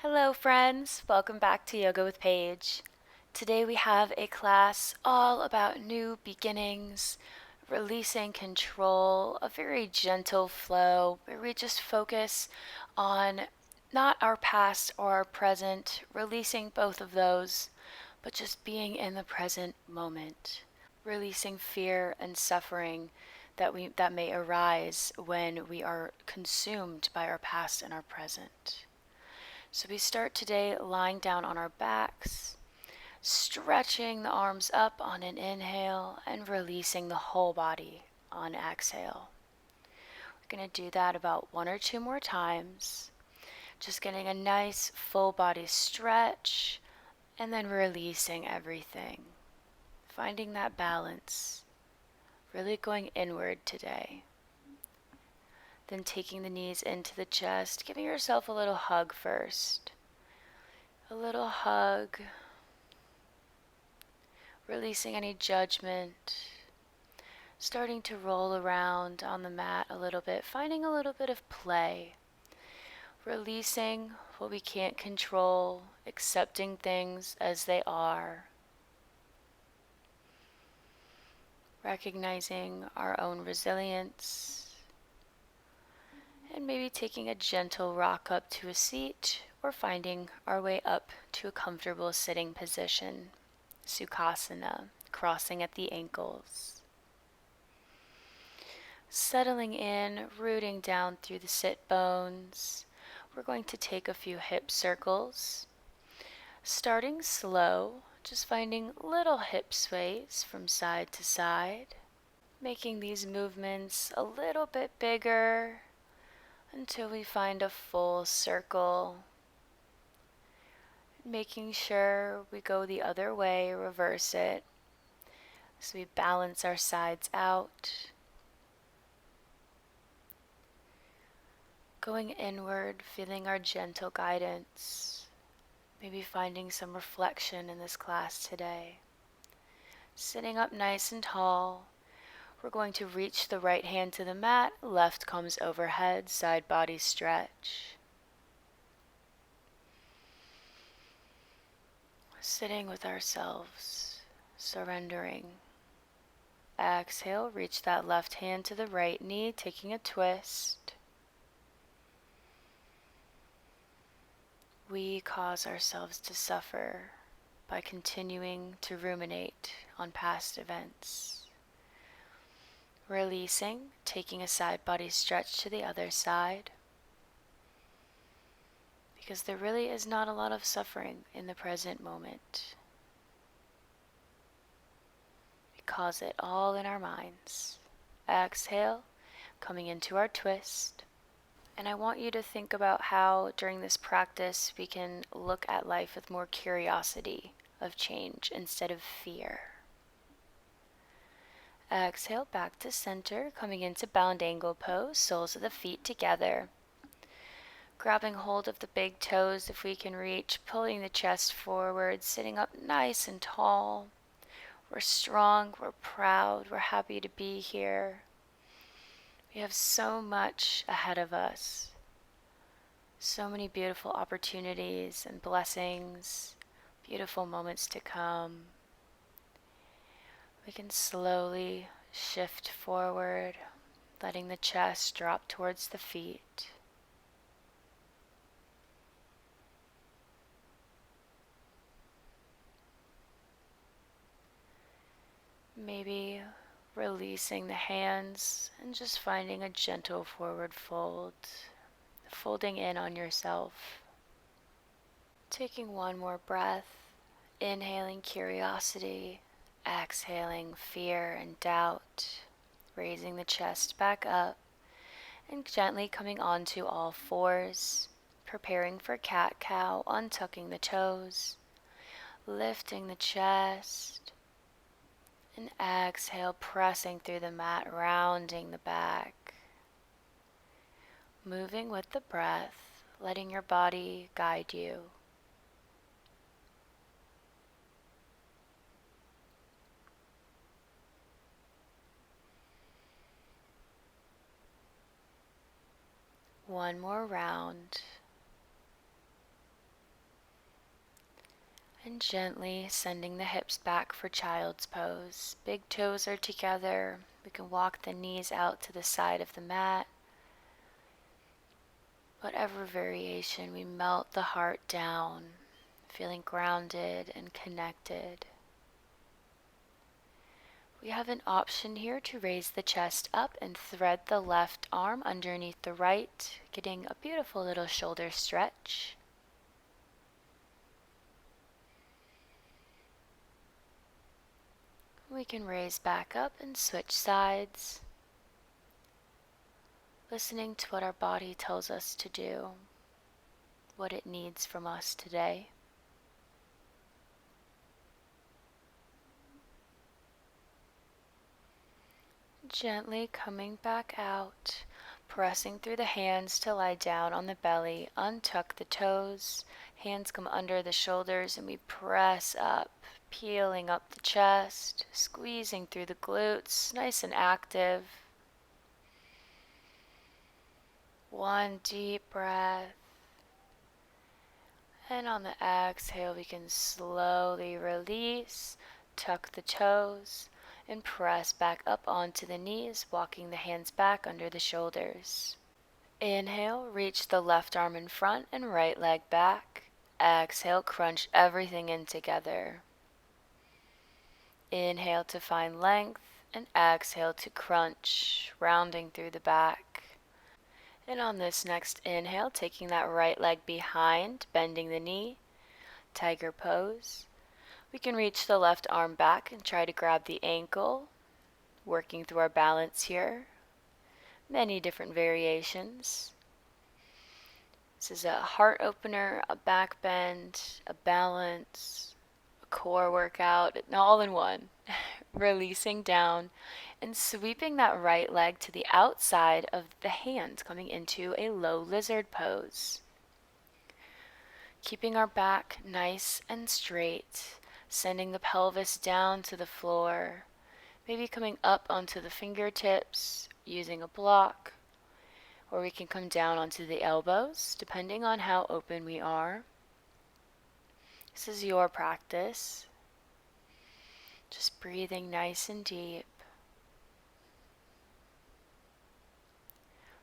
Hello, friends. Welcome back to Yoga with Paige. Today we have a class all about new beginnings, releasing control, a very gentle flow where we just focus on not our past or our present, releasing both of those, but just being in the present moment, releasing fear and suffering that may arise when we are consumed by our past and our present. So we start today lying down on our backs, stretching the arms up on an inhale and releasing the whole body on exhale. We're going to do that about one or two more times, just getting a nice full body stretch and then releasing everything. Finding that balance, really going inward today. Then taking the knees into the chest, giving yourself a little hug first. A little hug, releasing any judgment, starting to roll around on the mat a little bit, finding a little bit of play, releasing what we can't control, accepting things as they are, recognizing our own resilience, and maybe taking a gentle rock up to a seat or finding our way up to a comfortable sitting position, Sukhasana, crossing at the ankles. Settling in, rooting down through the sit bones. We're going to take a few hip circles. Starting slow, just finding little hip sways from side to side. Making these movements a little bit bigger until we find a full circle. Making sure we go the other way, reverse it. So we balance our sides out. Going inward, feeling our gentle guidance. Maybe finding some reflection in this class today. Sitting up nice and tall. We're going to reach the right hand to the mat, left comes overhead, side body stretch. Sitting with ourselves, surrendering. Exhale, reach that left hand to the right knee, taking a twist. We cause ourselves to suffer by continuing to ruminate on past events. Releasing, taking a side body stretch to the other side. Because there really is not a lot of suffering in the present moment. We cause it all in our minds. Exhale, coming into our twist. And I want you to think about how during this practice we can look at life with more curiosity of change instead of fear. Exhale, back to center, coming into bound angle pose, soles of the feet together. Grabbing hold of the big toes if we can reach, pulling the chest forward, sitting up nice and tall. We're strong, we're proud, we're happy to be here. We have so much ahead of us. So many beautiful opportunities and blessings, beautiful moments to come. We can slowly shift forward, letting the chest drop towards the feet. Maybe releasing the hands and just finding a gentle forward fold, folding in on yourself. Taking one more breath, inhaling curiosity, exhaling fear and doubt, raising the chest back up, and gently coming onto all fours, preparing for cat-cow, untucking the toes, lifting the chest, and exhale, pressing through the mat, rounding the back, moving with the breath, letting your body guide you. One more round. And gently sending the hips back for child's pose. Big toes are together. We can walk the knees out to the side of the mat. Whatever variation, we melt the heart down, feeling grounded and connected. We have an option here to raise the chest up and thread the left arm underneath the right, getting a beautiful little shoulder stretch. We can raise back up and switch sides, listening to what our body tells us to do, what it needs from us today. Gently coming back out, pressing through the hands to lie down on the belly, untuck the toes, hands come under the shoulders, and we press up, peeling up the chest, squeezing through the glutes, nice and active. One deep breath. And on the exhale, we can slowly release, tuck the toes, and press back up onto the knees, walking the hands back under the shoulders. Inhale, reach the left arm in front and right leg back. Exhale, crunch everything in together. Inhale to find length, and exhale to crunch, rounding through the back. And on this next inhale, taking that right leg behind, bending the knee, tiger pose. We can reach the left arm back and try to grab the ankle, working through our balance here. Many different variations. This is a heart opener, a back bend, a balance, a core workout, all in one. Releasing down and sweeping that right leg to the outside of the hand, coming into a low lizard pose. Keeping our back nice and straight, sending the pelvis down to the floor, maybe coming up onto the fingertips, using a block, or we can come down onto the elbows, depending on how open we are. This is your practice. Just breathing nice and deep.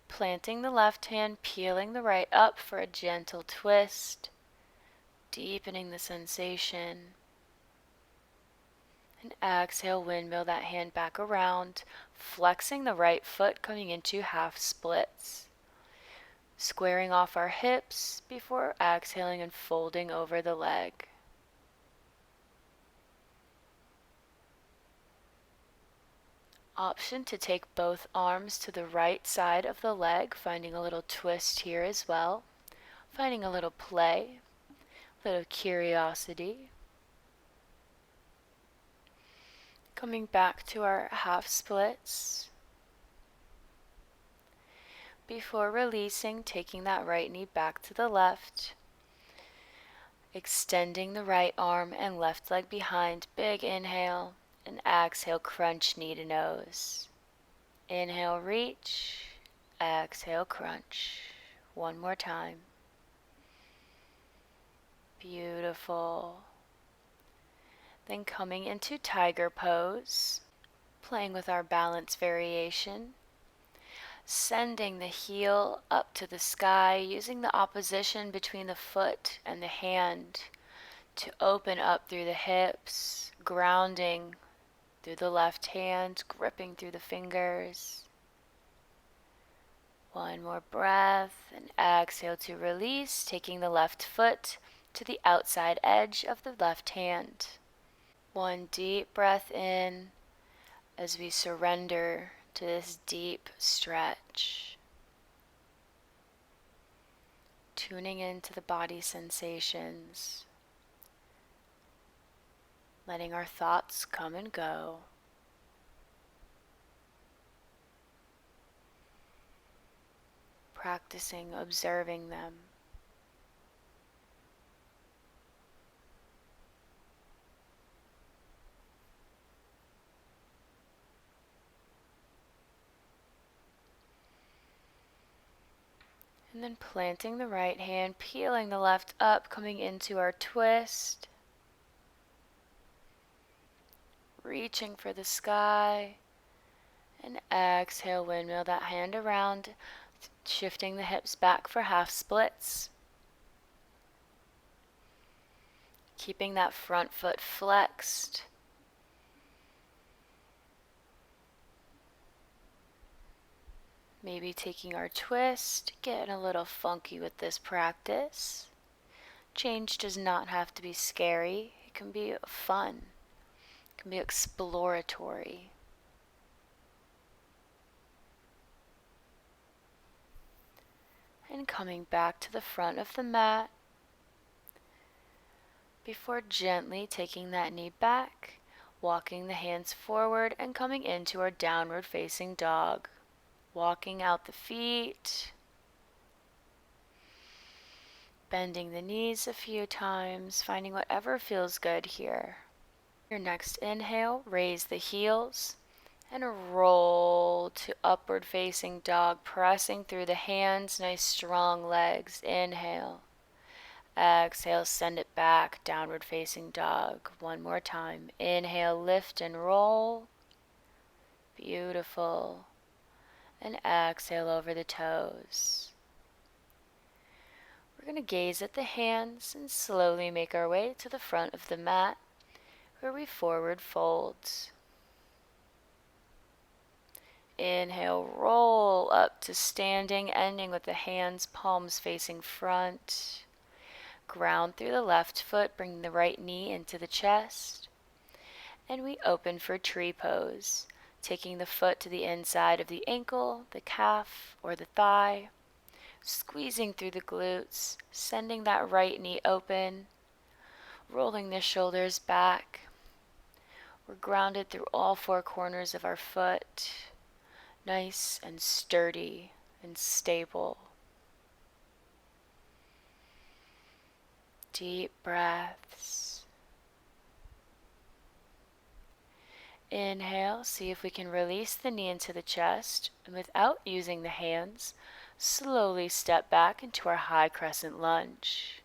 Planting the left hand, peeling the right up for a gentle twist, deepening the sensation. And exhale, windmill that hand back around, flexing the right foot, coming into half splits. Squaring off our hips before exhaling and folding over the leg. Option to take both arms to the right side of the leg, finding a little twist here as well. Finding a little play, a little curiosity. Coming back to our half splits. Before releasing, taking that right knee back to the left. Extending the right arm and left leg behind. Big inhale. And exhale, crunch knee to nose. Inhale, reach. Exhale, crunch. One more time. Beautiful. Then coming into tiger pose, playing with our balance variation. Sending the heel up to the sky, using the opposition between the foot and the hand to open up through the hips, grounding through the left hand, gripping through the fingers. One more breath, and exhale to release, taking the left foot to the outside edge of the left hand. One deep breath in as we surrender to this deep stretch. Tuning into the body sensations. Letting our thoughts come and go. Practicing observing them. And then planting the right hand, peeling the left up, coming into our twist. reaching for the sky. And exhale, windmill that hand around, shifting the hips back for half splits. Keeping that front foot flexed. Maybe taking our twist, getting a little funky with this practice. Change does not have to be scary. It can be fun. It can be exploratory. And coming back to the front of the mat before gently taking that knee back, walking the hands forward and coming into our downward facing dog. Walking out the feet, bending the knees a few times, finding whatever feels good here. Your next inhale, raise the heels and roll to upward facing dog, pressing through the hands, nice strong legs. Inhale. Exhale, send it back, downward facing dog. One more time. Inhale, lift and roll. Beautiful. And exhale over the toes. We're going to gaze at the hands and slowly make our way to the front of the mat where we forward fold. Inhale, roll up to standing, ending with the hands, palms facing front. Ground through the left foot, bringing the right knee into the chest. And we open for tree pose, taking the foot to the inside of the ankle, the calf, or the thigh. Squeezing through the glutes, sending that right knee open, rolling the shoulders back. We're grounded through all four corners of our foot, nice and sturdy and stable. Deep breaths. Inhale, see if we can release the knee into the chest, and without using the hands, slowly step back into our high crescent lunge.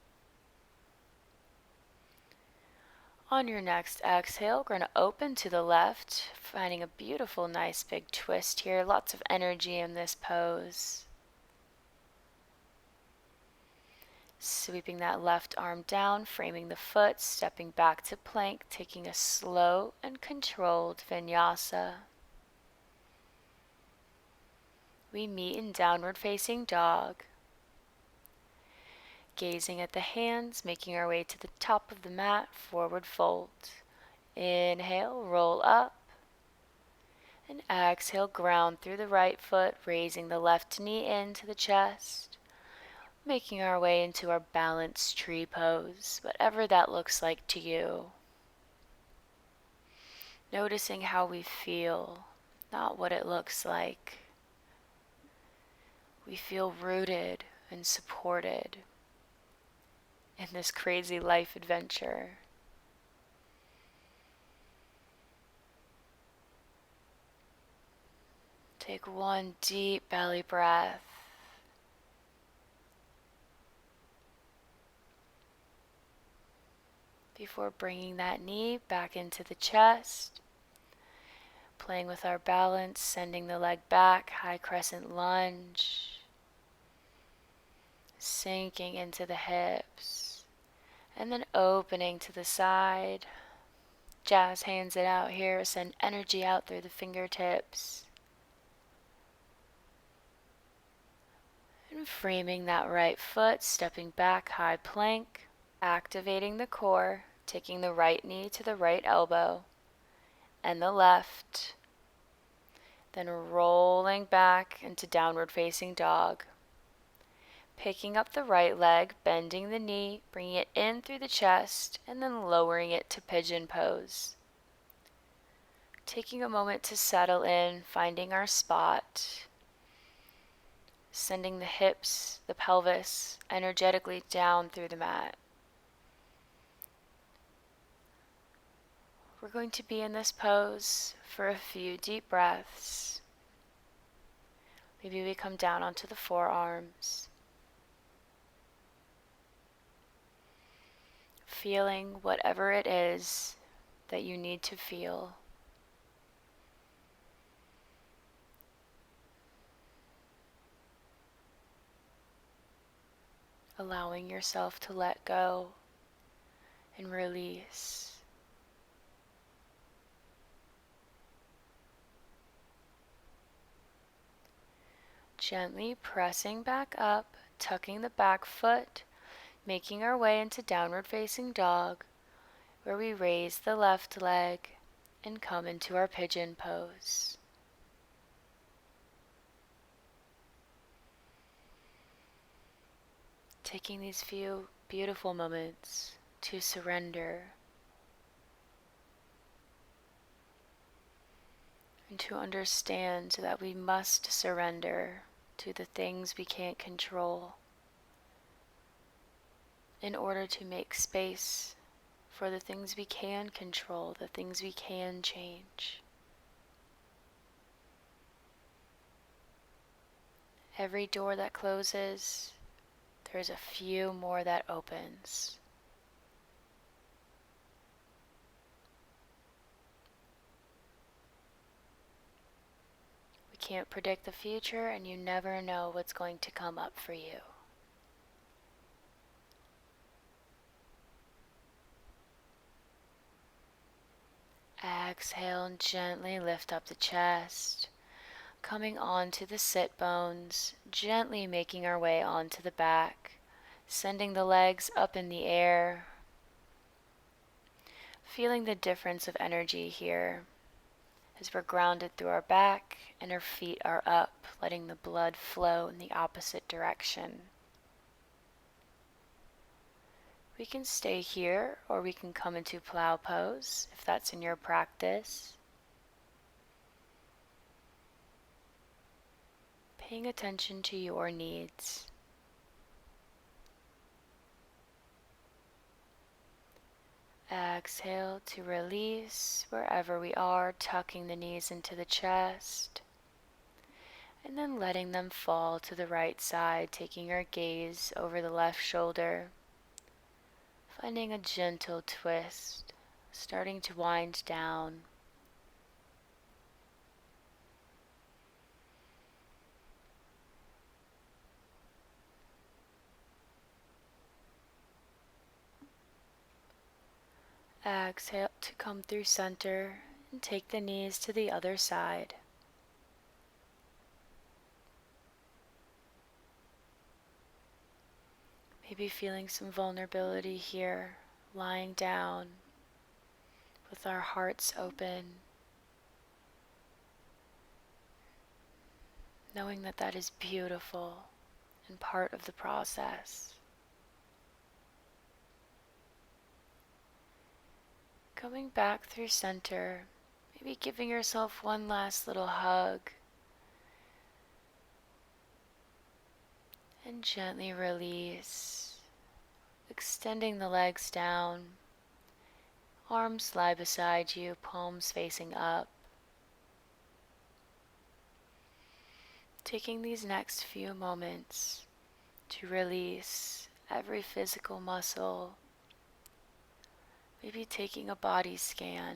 On your next exhale, we're going to open to the left, finding a beautiful, nice big twist here. Lots of energy in this pose. Sweeping that left arm down, framing the foot, stepping back to plank, taking a slow and controlled vinyasa. We meet in downward facing dog. Gazing at the hands, making our way to the top of the mat, forward fold. Inhale, roll up. And exhale, ground through the right foot, raising the left knee into the chest. Making our way into our balanced tree pose, whatever that looks like to you. Noticing how we feel, not what it looks like. We feel rooted and supported in this crazy life adventure. Take one deep belly breath. Before bringing that knee back into the chest, playing with our balance, sending the leg back, high crescent lunge, sinking into the hips, and then opening to the side. Jazz hands it out here, send energy out through the fingertips. And framing that right foot, stepping back, high plank. Activating the core, taking the right knee to the right elbow and the left, then rolling back into downward facing dog. Picking up the right leg, bending the knee, bringing it in through the chest, and then lowering it to pigeon pose. Taking a moment to settle in, finding our spot, sending the hips, the pelvis, energetically down through the mat. We're going to be in this pose for a few deep breaths. Maybe we come down onto the forearms. Feeling whatever it is that you need to feel. allowing yourself to let go and release. Gently pressing back up, tucking the back foot, making our way into downward facing dog, where we raise the left leg and come into our pigeon pose. Taking these few beautiful moments to surrender and to understand that we must surrender to the things we can't control in order to make space for the things we can control, the things we can change. Every door that closes, there's a few more that opens. We can't predict the future, and you never know what's going to come up for you. Exhale and gently lift up the chest, coming onto the sit bones, gently making our way onto the back, sending the legs up in the air, feeling the difference of energy here as we're grounded through our back and our feet are up, letting the blood flow in the opposite direction. We can stay here, or we can come into plow pose if that's in your practice. Paying attention to your needs. Exhale to release wherever we are, tucking the knees into the chest, and then letting them fall to the right side, taking our gaze over the left shoulder, finding a gentle twist, starting to wind down. Exhale to come through center and take the knees to the other side. Maybe feeling some vulnerability here, lying down with our hearts open, knowing that that is beautiful and part of the process. Coming back through center, maybe giving yourself one last little hug, and gently release, extending the legs down, arms lie beside you, palms facing up. Taking these next few moments to release every physical muscle, maybe taking a body scan,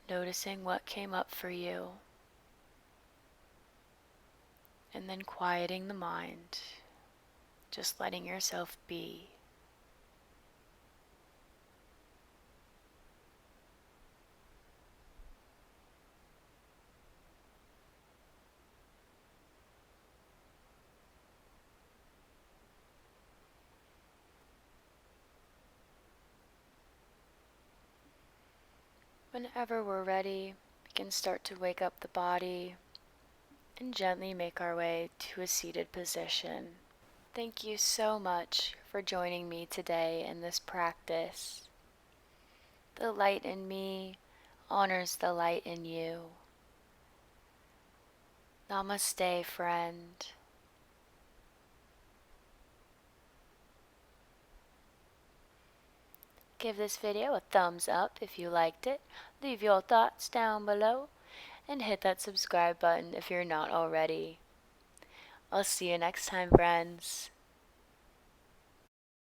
noticing what came up for you, and then quieting the mind, just letting yourself be. Whenever we're ready, we can start to wake up the body and gently make our way to a seated position. Thank you so much for joining me today in this practice. The light in me honors the light in you. Namaste, friend. Give this video a thumbs up if you liked it. Leave your thoughts down below and hit that subscribe button if you're not already. I'll see you next time, friends.